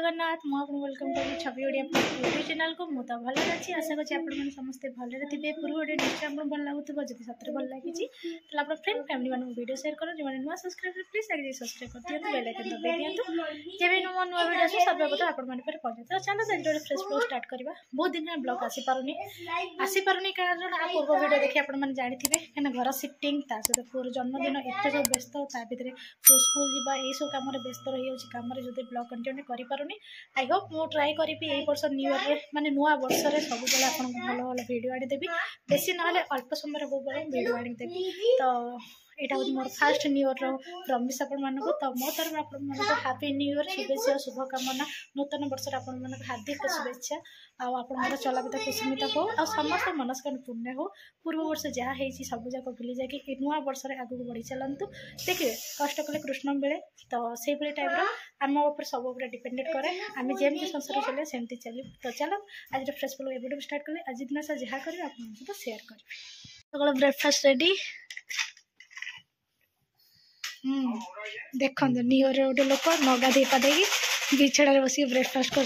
जगन्नाथ मुझे वेलकम करी छवि Odia YouTube channel को मुझे तो भल अच्छी आशा करते आपने समस्ते भले थे पूर्व वीडियो निश्चय आपको भल लगुव जब सतरे भल लगी तो आप फ्रेंड फैमिली मानक वीडियो शेयर करो जो नुआ सब्सक्राइब प्लीज आगे सब्सक्राइब कर दिखाँ बेल आइकन दबाई दिखाँ जब नुआ नुआ वीडियो आस सर्वप्रथम आपने पहुंचे तो चलो आज फ्रेश ब्लॉग स्टार्ट करवा बहुत दिन ब्लॉग आसीपारूनी कारण आ पूर्व वीडियो देखिए आपने जानी कहीं घर सिफ्टिंग सहित पुअर जन्मदिन एत सब व्यस्त ता भर पुओ स्कूल जावा यही सब कम व्यस्त रही है कम जो ब्लॉग कंटिन्यू करें आई होप मु ट्राए करी ए वर्ष न्यू ईयर माने नुआ वर्ष रे सब बेले आपन भल भल वीडियो आनी देबी बेसी ना अल्प समय रे बहुत वीडियो आनी देबी तो यहाँ हूँ मोर फास्ट न्यू ईयर प्रमिश आपण मानक तो मो तरफ आपण मानक हैप्पी न्यू ईयर शुभेच्छा शुभकामना नूतन वर्ष आपण मानक हार्दिक शुभेच्छा आपर चलापिता कुसुमित हो आ समस्त मनस्कामना पूर्ण हो पूर्व वर्ष जहाँ होती सब जाक भूली जाकि नुआ वर्ष आगू बढ़ी चलतु देखिए कष्ट कले कृष्ण मिले तो से टाइप आम उपर सब डिपेंडेंट करे आम जमी संसार चलिए सेमती चलिए तो चलो आज फ्रेश ब्लॉग एवं स्टार्ट कले आज दिन से जहाँ करें आप शेयर करें सकाल ब्रेकफास्ट रेडी देखो न्यू ईयर गोटे लोक नगा दे पादे बिछड़ा बस ब्रेकफास्ट कर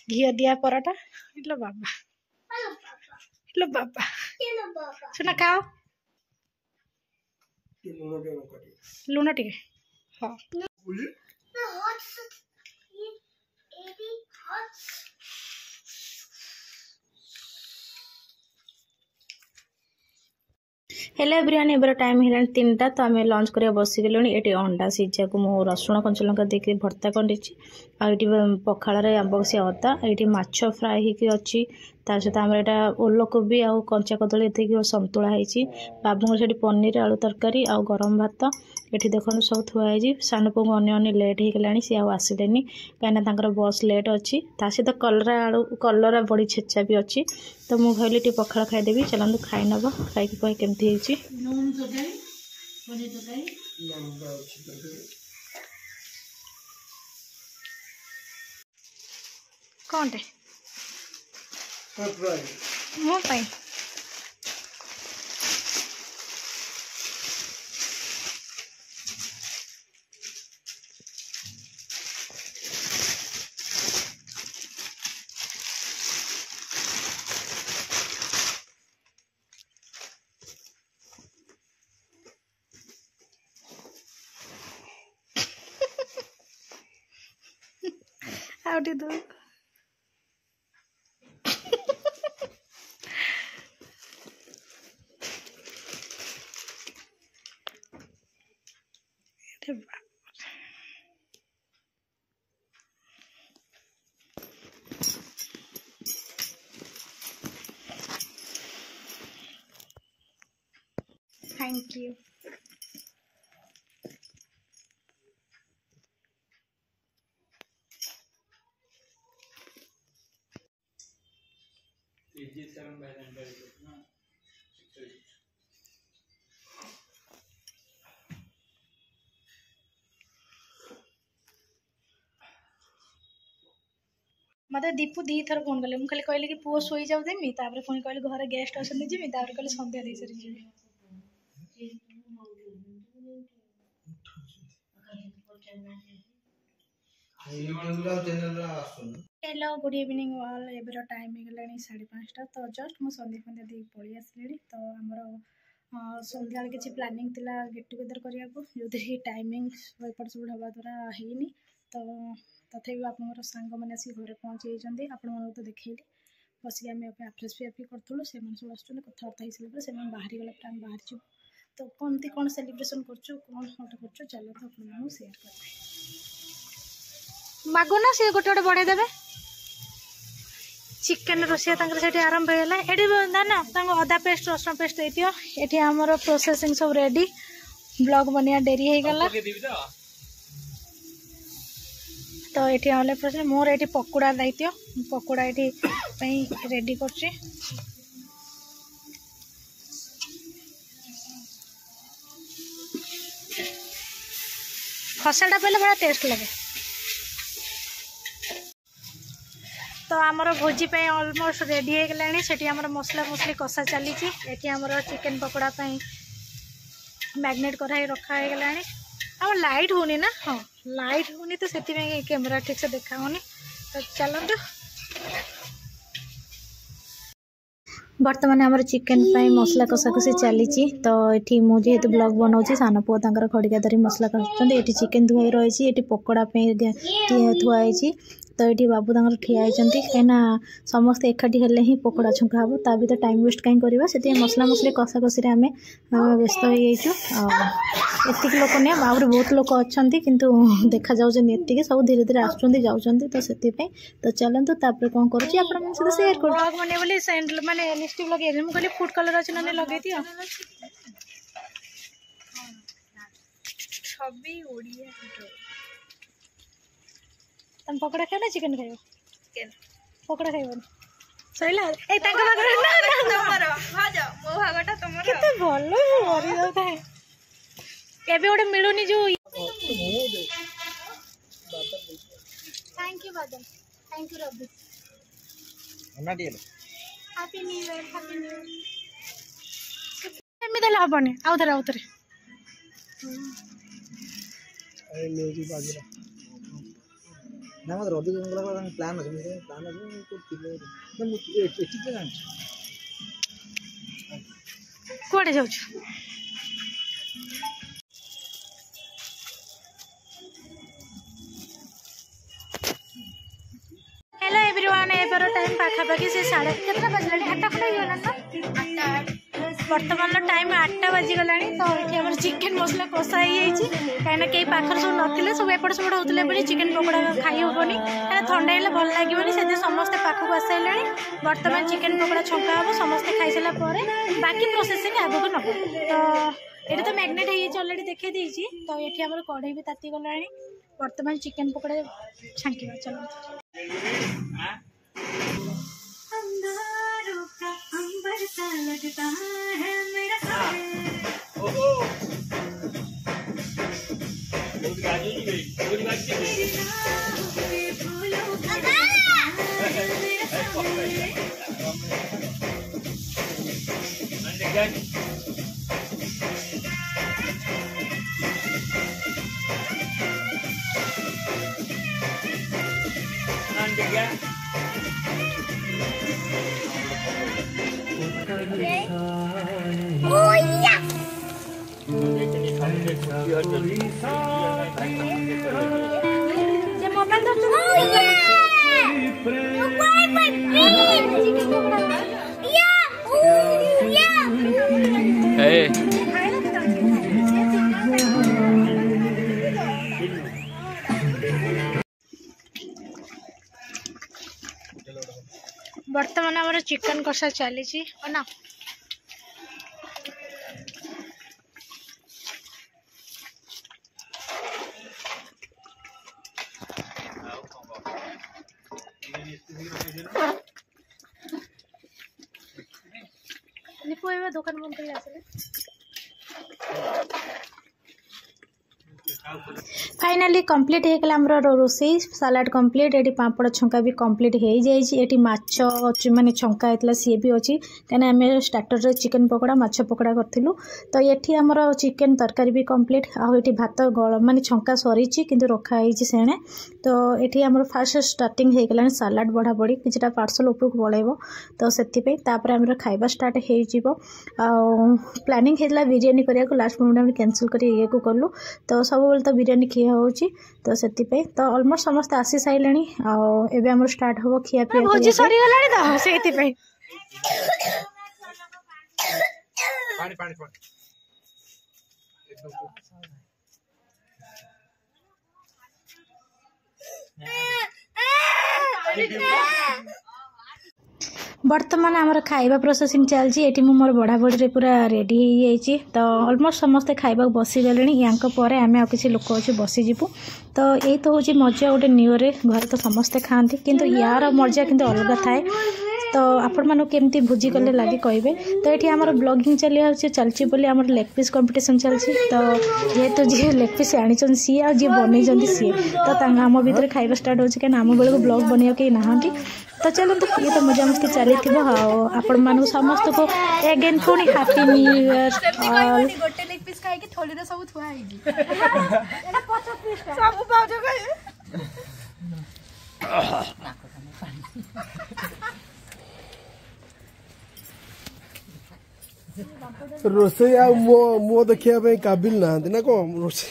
घी दिया पराठा इलो बाबा सुना खाओ लुण टे हाँ हेलो एवरीवन एबर टाइम है 3टा तो आम लंच कर बसीगलु ये अंडा सिझा को मु रसुण कंचा लंका देके भर्ता कर पखाड़ आंबकसी अदा ये माछ फ्राए होती सहित आम यहाँ ओलकोबी आ कंचा कदली ये संतुला होती बाबू से पनीर आलू तरकारी आ गरम भात ये देखो सब थुआई सान पु अने लेट हो गला सी आसले कहीं बस लेट अच्छी सहित कलरा आलू कलरा बड़ी छेचा भी अच्छी तो मुझे कहली टे पखाड़ खाईदेवी चलते खाई नब खाई कह केमती कौन टे मो पाई How did you do? Thank you. मत दीपू दी थर फोन कले मुझे कहली कि पुओ शोई जाऊ देमी तापर पुणी कहली घर गेस्ट अच्छा जीवी तापर कहली संध्या दे सारी जीवी हेलो गुड इवनिंग ऑल एबर टाइम हो गला 5:30 तो जस्ट मुझे संध्या फंध्या दे पलि आसली तो आमर संध्या किसी प्लानिंग थिला गेट टुगेदर करने को जो टाइमिंग एपट सब हवा द्वारा है तो तथापि आप सांग मैंने आस घर पहुँची जाती आपण तो देखली बसिक आम फ्रेश फियाफी करूँ से सब आस कथबार्ता हो सारे से बाहरी गला आम बाहर तो कमती कौन सेलिब्रेशन कर कौन कर चलो तो आप शेयर करते मागुना सी गोटे गोटे बढ़े देवे चिकेन रोषिया से आरंभ होगा ये ना अदा पेस्ट रसुण पेस्ट देती ये आमर प्रोसेसिंग सब रेडी ब्लॉग बनिया डेरी हो गला तो ये ऑनलाइन प्रोसेस मोर ये पकोड़ा दायित्व पकोड़ा ये रेडी कर खसाटा पहले बड़ा टेस्ट लगे तो आमर भोजी ऑलमोस्ट रेडी हो गलानी से मसला मसली कषा चली चिकेन पकोड़ा मैग्नेट कराई रखा हो गलानी अब लाइट होनी ना हाँ लाइट होनी तो से कैमेरा ठीक से देखा होनी तो चलते बर्तमान आमर चिकेन मसला कषाकषि चली तो ये मुझे ब्लॉग बनाऊँ सान पुओ तर खड़िका धरी मसला कषुच्च ये चिकेन धुआई रही ये पकोड़ा थुआई तो ये बाबू तक ठिया होती कहीं समस्ते एकाठी हेल्ले ही पकोड़ा छुंका हम ता भी तो टाइम वेस्ट कहीं करवा से मसला मसली कषाकषि आम व्यस्त हो एतिक लोक नहीं आहरी बहुत लोक अच्छा किंतु देखा जाती सब धीरे धीरे आसुँच जाऊँच तो से तो चलतु तापर कौन करुँच आप सेयार कर माने लिपस्टिक लगे मुझे फुड कलर अच्छे ना लगे दियो छवि ओडिया तुम पकोड़ा खाओ ना चिकेन खाइबो चिकेन पकोड़ा खाइबो सैला ए ताका भागर ना तमरो हा जा मो भागटा तमरो केते भलो मरि जाता है एबे ओडे मिलुनी जो थैंक यू बादल थैंक यू रवि अन्ना दिए हैप्पी न्यू ईयर एमे देला हबने आउथरे ए मेरी बाजरा ना मत रोदी जंगल का प्लान है को किलो ना मुझे एटिक जान कोड़े जाऊ हेलो एवरीवन एबार टाइम पाखापाखि से 8:30 बजला 8टा खड़ा गला ना 8टा वर्तमान टाइम 8टा बाजिगला तो ये आम चिकेन मसला कषा ही कहीं कई पाखर सब ना सब एपट सेपट होते बोली चिकेन पकोड़ा खाई हेनी कहीं ठंडा है भल लगे से समस्ते पाखक आसारे बर्तमान चिकेन पकोड़ा छंका हम समस्ते खाई सारा बाकी प्रोसेसिंग आगे नब तो ये तो मैग्नेट हो अलरेडी देखी देती तो ये आम कढ़ई भी ताती गला बर्तमान चिकेन पकोड़ा छांकिवा चलो बर्तमान हमारा चिकन कषा चली ना दुकान बंद कर फाइनाली कंप्लीट होगला रोसई सलाड कंप्लीट ये पापड़ छंका भी कंप्लीट हो जाए माछ माने छंका होता सी भी अच्छी कहीं आम स्टार्टर चिकेन पकोड़ा माछ पकोड़ा करूँ तो ये आमर चिकेन तरकारी भी कंप्लीट आठ भात माने छंका सरी कि रखाई सेणे तो ये आम फास्ट स्टार्टिंग होगला सलाड बढ़ा बढ़ी किसी पार्सल उपरक पड़ेब तो से आम खाଇବା स्टार्ट हो प्लानिंग होता बिरियानी करने लास्ट मोमेंट कैंसिल कर ये कलु तो सब तो बिरियानी खिया होची तो से तो ऑलमोस्ट समस्त आसी सारे आबे आम स्टार्ट हम खिया पिया भोजी सरी गलानी तो सेति पे पानी पानी बर्तमान आमर खाइबा प्रोसेसिंग चलती ये मोर बढ़ा बढ़ी पूरा रेडी हो जाइए तो ऑलमोस्ट समस्ते खाइबा बसी गले या आम किसी लोक अच्छे बसीजु तो यही तो हूँ मजा गोटे न्यू ईयर घर तो समस्ते खाती किंतु यार मजा किंतु अलग थाए तो आपण मानू केमती भोजी कले लगे कहे तो ये आम ब्लॉगिंग चलती बोली आम लेग पीस कंपटीशन चलती तो जेहेतु जी लेग पीस आनी सी आ जी बन सी तो आम भर खाइबा स्टार्ट हो कहीं आम बेलू ब्लॉग बन कहीं ना तो चलो तो ये तो मजा मस्ती चली आपण मानू समस्त को अगेन पुणी हैप्पी न्यू ईयर कि थोड़ी रे सब थुआ हैगी एटा 25 टा सब पाउज कहि रोसे आ मो देखिया पे काबिल ना ना को रोसे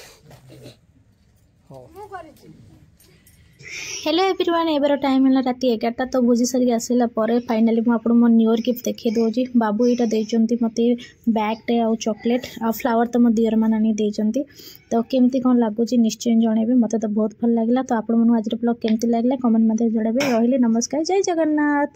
हेलो एवरीवन एबर टाइम है रात 11टा तो भोजी सारी आसला फाइनाली मुझे मो न्यू ईयर गिफ्ट देखी दूसरी बाबू यहाँ देते मत बैगटे आ चॉकलेट आ फ्लावर तो मो दियर मान देते तो केमती कौन लगुच निश्चय जनइबे मत तो बहुत भल लगे तो आप आज ब्लॉग केमती लगे कमेंट मध्य जनइबे रही नमस्कार जय जगन्नाथ।